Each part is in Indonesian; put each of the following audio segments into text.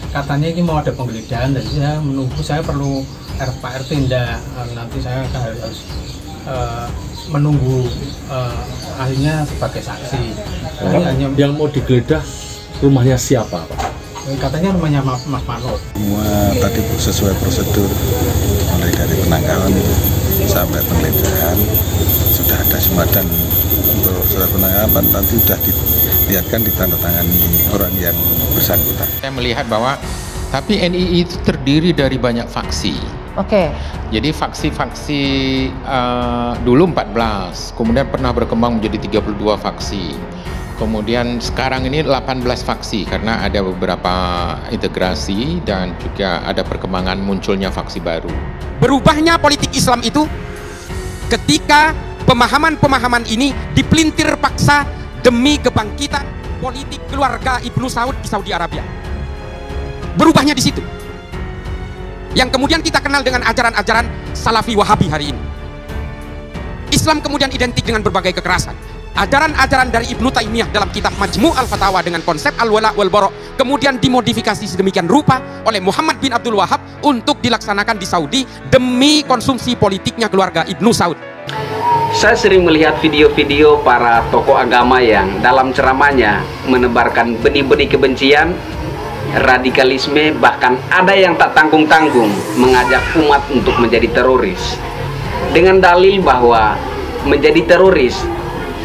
katanya ini mau ada penggeledahan, dan saya menunggu, saya perlu Pak RT tindak, nanti saya harus menunggu ahlinya sebagai saksi. Yang mau digeledah rumahnya siapa, Pak? Katanya rumahnya Mas Manot. Semua tadi sesuai prosedur, mulai dari penangkapan sampai penggeledahan sudah ada semua, dan untuk surat penangkapan nanti sudah dilihatkan ditandatangani orang yang bersangkutan. Saya melihat bahwa tapi NII itu terdiri dari banyak faksi. Oke. Jadi faksi-faksi dulu 14, kemudian pernah berkembang menjadi 32 faksi. Kemudian sekarang ini 18 faksi karena ada beberapa integrasi dan juga ada perkembangan munculnya faksi baru. Berubahnya politik Islam itu ketika pemahaman-pemahaman ini dipelintir paksa demi kebangkitan politik keluarga Ibnu Saud di Saudi Arabia. Berubahnya di situ. Yang kemudian kita kenal dengan ajaran-ajaran Salafi Wahabi hari ini. Islam kemudian identik dengan berbagai kekerasan. Ajaran-ajaran dari Ibnu Taimiyah dalam kitab Majmu' al-Fatawa dengan konsep al-wala wal bara kemudian dimodifikasi sedemikian rupa oleh Muhammad bin Abdul Wahab untuk dilaksanakan di Saudi demi konsumsi politiknya keluarga Ibnu Saud. Saya sering melihat video-video para tokoh agama yang dalam ceramahnya menebarkan benih-benih kebencian, radikalisme, bahkan ada yang tak tanggung-tanggung mengajak umat untuk menjadi teroris dengan dalil bahwa menjadi teroris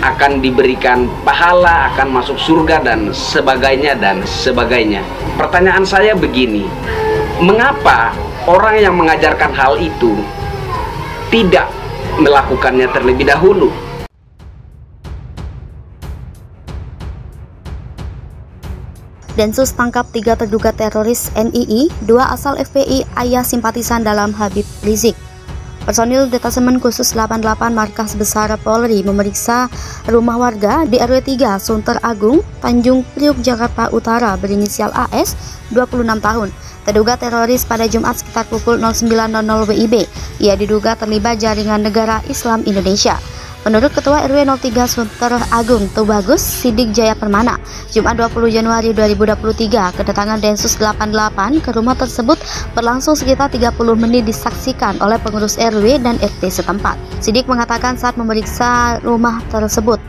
akan diberikan pahala, akan masuk surga dan sebagainya dan sebagainya. Pertanyaan saya begini, mengapa orang yang mengajarkan hal itu tidak melakukannya terlebih dahulu? Densus tangkap 3 terduga teroris NII, 2 asal FPI, ayah simpatisan dalam Habib Rizik. Personil Detasemen Khusus 88 Markas Besar Polri memeriksa rumah warga di RW 3 Sunter Agung, Tanjung Priuk, Jakarta Utara berinisial AS, 26 tahun. Terduga teroris pada Jumat sekitar pukul 09.00 WIB. Ia diduga terlibat jaringan negara Islam Indonesia. Menurut Ketua RW 03 Sunter Agung Tubagus Sidik Jaya Permana, Jumat 20 Januari 2023, kedatangan Densus 88 ke rumah tersebut berlangsung sekitar 30 menit disaksikan oleh pengurus RW dan RT setempat. Sidik mengatakan saat memeriksa rumah tersebut,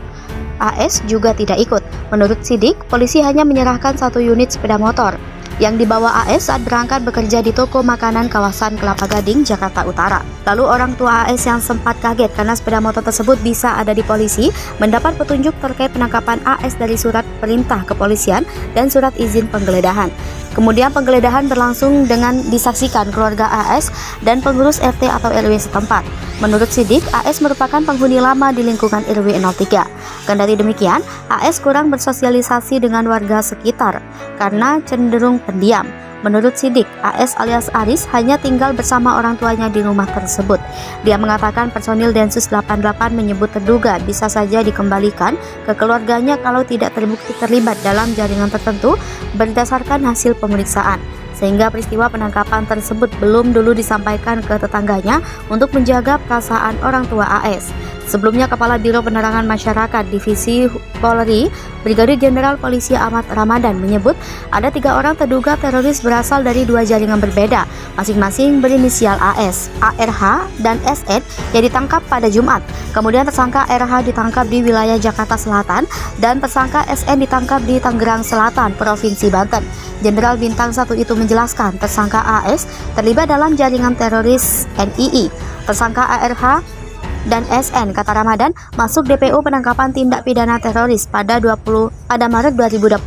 AS juga tidak ikut. Menurut Sidik, polisi hanya menyerahkan 1 unit sepeda motor yang dibawa AS saat berangkat bekerja di toko makanan kawasan Kelapa Gading, Jakarta Utara. Lalu orang tua AS yang sempat kaget karena sepeda motor tersebut bisa ada di polisi, mendapat petunjuk terkait penangkapan AS dari surat perintah kepolisian dan surat izin penggeledahan. Kemudian penggeledahan berlangsung dengan disaksikan keluarga AS dan pengurus RT atau RW setempat. Menurut Sidik, AS merupakan penghuni lama di lingkungan RW 03. Kendati demikian, AS kurang bersosialisasi dengan warga sekitar karena cenderung pendiam. Menurut Sidik, AS alias Aris hanya tinggal bersama orang tuanya di rumah tersebut. Dia mengatakan personil Densus 88 menyebut terduga bisa saja dikembalikan ke keluarganya kalau tidak terbukti terlibat dalam jaringan tertentu berdasarkan hasil pemeriksaan. Sehingga peristiwa penangkapan tersebut belum dulu disampaikan ke tetangganya untuk menjaga perasaan orang tua AS. Sebelumnya, Kepala Biro Penerangan Masyarakat Divisi Polri, Brigadir Jenderal Polisi Ahmad Ramadan menyebut ada 3 orang terduga teroris berasal dari 2 jaringan berbeda, masing-masing berinisial AS, ARH, dan SN yang ditangkap pada Jumat. Kemudian tersangka RH ditangkap di wilayah Jakarta Selatan dan tersangka SN ditangkap di Tangerang Selatan, Provinsi Banten. Jenderal Bintang 1 itu menjelaskan tersangka AS terlibat dalam jaringan teroris NII. Tersangka ARH dan SN, kata Ramadan, masuk DPO penangkapan tindak pidana teroris pada Maret 2021.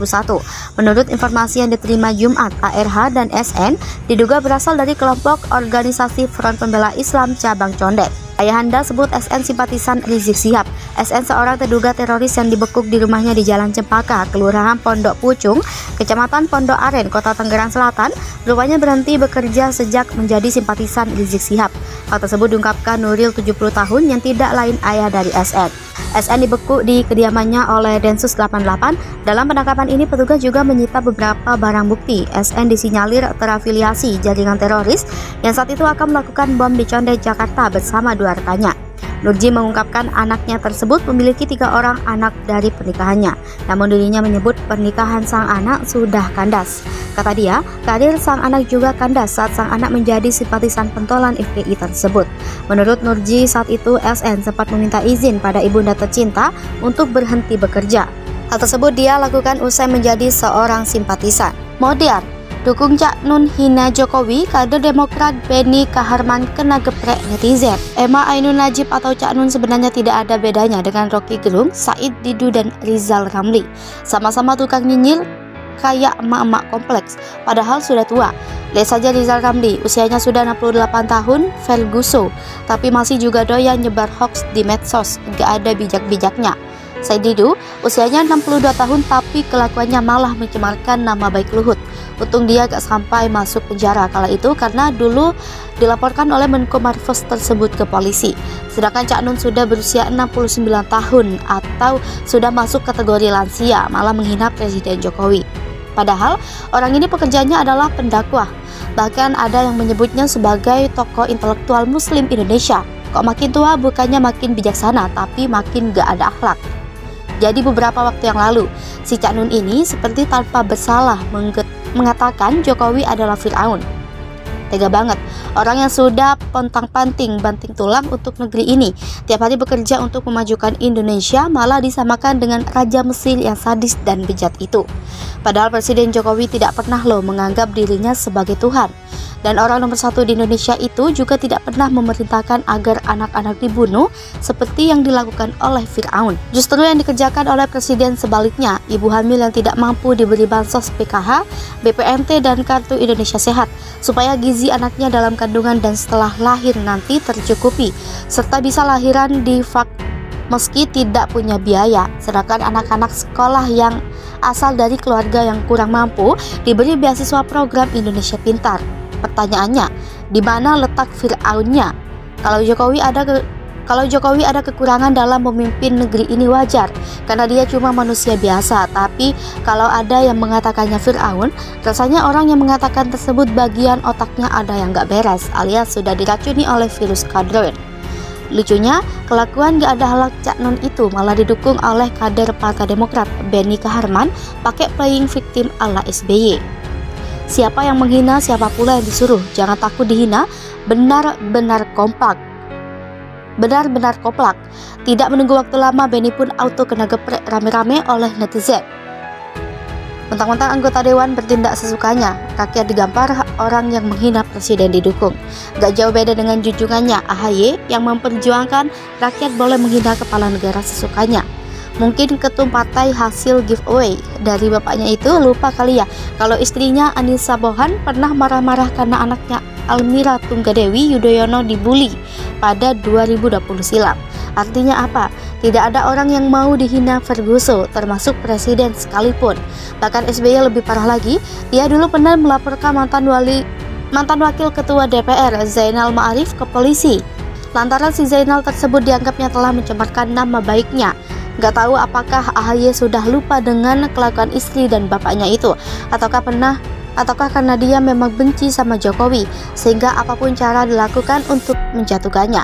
Menurut informasi yang diterima Jumat, ARH dan SN diduga berasal dari kelompok organisasi Front Pembela Islam cabang Condet. Ayahanda sebut SN simpatisan Rizik Syihab. SN seorang terduga teroris yang dibekuk di rumahnya di Jalan Cempaka, Kelurahan Pondok Pucung, Kecamatan Pondok Aren, Kota Tangerang Selatan, rupanya berhenti bekerja sejak menjadi simpatisan Rizik Syihab. Hal tersebut diungkapkan Nuril 70 tahun yang tidak lain ayah dari SN. SN dibekuk di kediamannya oleh Densus 88. Dalam penangkapan ini petugas juga menyita beberapa barang bukti. SN disinyalir terafiliasi jaringan teroris yang saat itu akan melakukan bom di Condet, Jakarta bersama 2 rekannya. Nurji mengungkapkan anaknya tersebut memiliki 3 orang anak dari pernikahannya. Namun dirinya menyebut pernikahan sang anak sudah kandas. Kata dia, karir sang anak juga kandas saat sang anak menjadi simpatisan pentolan FPI tersebut. Menurut Nurji, saat itu SN sempat meminta izin pada ibunda tercinta untuk berhenti bekerja. Hal tersebut dia lakukan usai menjadi seorang simpatisan. Modern, dukung Cak Nun hina Jokowi, kader Demokrat Benny Kaharman kena geprek netizen. Emma Ainun Najib atau Cak Nun sebenarnya tidak ada bedanya dengan Rocky Gerung, Said Didu dan Rizal Ramli. Sama-sama tukang nyinyir kayak emak-emak kompleks, padahal sudah tua. Lihat saja Rizal Ramli, usianya sudah 68 tahun, Ferguson, tapi masih juga doyan nyebar hoax di medsos, gak ada bijak-bijaknya. Said Didu, usianya 62 tahun tapi kelakuannya malah mencemarkan nama baik Luhut. Untung dia gak sampai masuk penjara kala itu karena dulu dilaporkan oleh Menko Marves tersebut ke polisi. Sedangkan Cak Nun sudah berusia 69 tahun atau sudah masuk kategori lansia, malah menghina Presiden Jokowi. Padahal orang ini pekerjaannya adalah pendakwah. Bahkan ada yang menyebutnya sebagai tokoh intelektual Muslim Indonesia. Kok makin tua bukannya makin bijaksana, tapi makin gak ada akhlak. Jadi beberapa waktu yang lalu, si Cak Nun ini seperti tanpa bersalah mengatakan Jokowi adalah Fir'aun. Tega banget, orang yang sudah pontang-panting banting tulang untuk negeri ini, tiap hari bekerja untuk memajukan Indonesia, malah disamakan dengan Raja Mesir yang sadis dan bejat itu. Padahal Presiden Jokowi tidak pernah menganggap dirinya sebagai Tuhan. Dan orang nomor 1 di Indonesia itu juga tidak pernah memerintahkan agar anak-anak dibunuh seperti yang dilakukan oleh Fir'aun. Justru yang dikerjakan oleh Presiden sebaliknya, ibu hamil yang tidak mampu diberi bansos PKH, BPNT dan Kartu Indonesia Sehat, supaya gizi anaknya dalam kandungan dan setelah lahir nanti tercukupi, serta bisa lahiran di meski tidak punya biaya. Sedangkan anak-anak sekolah yang asal dari keluarga yang kurang mampu diberi beasiswa program Indonesia Pintar. Pertanyaannya, di mana letak Fir'aunnya? Kalau Jokowi ada kekurangan dalam memimpin negeri ini wajar, karena dia cuma manusia biasa. Tapi kalau ada yang mengatakannya Fir'aun, rasanya orang yang mengatakan tersebut bagian otaknya ada yang gak beres, alias sudah diracuni oleh virus kadron. Lucunya, kelakuan gak ada halak Cak Nun itu malah didukung oleh kader Partai Demokrat Benny Kaharman pakai playing victim ala SBY. Siapa yang menghina, siapa pula yang disuruh. Jangan takut dihina, benar-benar kompak. Benar-benar kompak. Tidak menunggu waktu lama, Benny pun auto kena geprek rame-rame oleh netizen. Mentang-mentang anggota dewan bertindak sesukanya, rakyat digampar orang yang menghina presiden didukung. Gak jauh beda dengan junjungannya AHY yang memperjuangkan rakyat boleh menghina kepala negara sesukanya. Mungkin ketum partai hasil giveaway dari bapaknya itu lupa kali ya kalau istrinya Anissa Pohan pernah marah-marah karena anaknya Almira Tunggadewi Yudhoyono dibully pada 2020 silam. Artinya apa? Tidak ada orang yang mau dihina Ferguson, termasuk presiden sekalipun. Bahkan SBY lebih parah lagi, dia dulu pernah melaporkan mantan wakil ketua DPR Zainal Ma'arif ke polisi. Lantaran si Zainal tersebut dianggapnya telah mencemarkan nama baiknya. Gak tahu apakah AHY sudah lupa dengan kelakuan istri dan bapaknya itu, ataukah karena dia memang benci sama Jokowi sehingga apapun cara dilakukan untuk menjatuhkannya.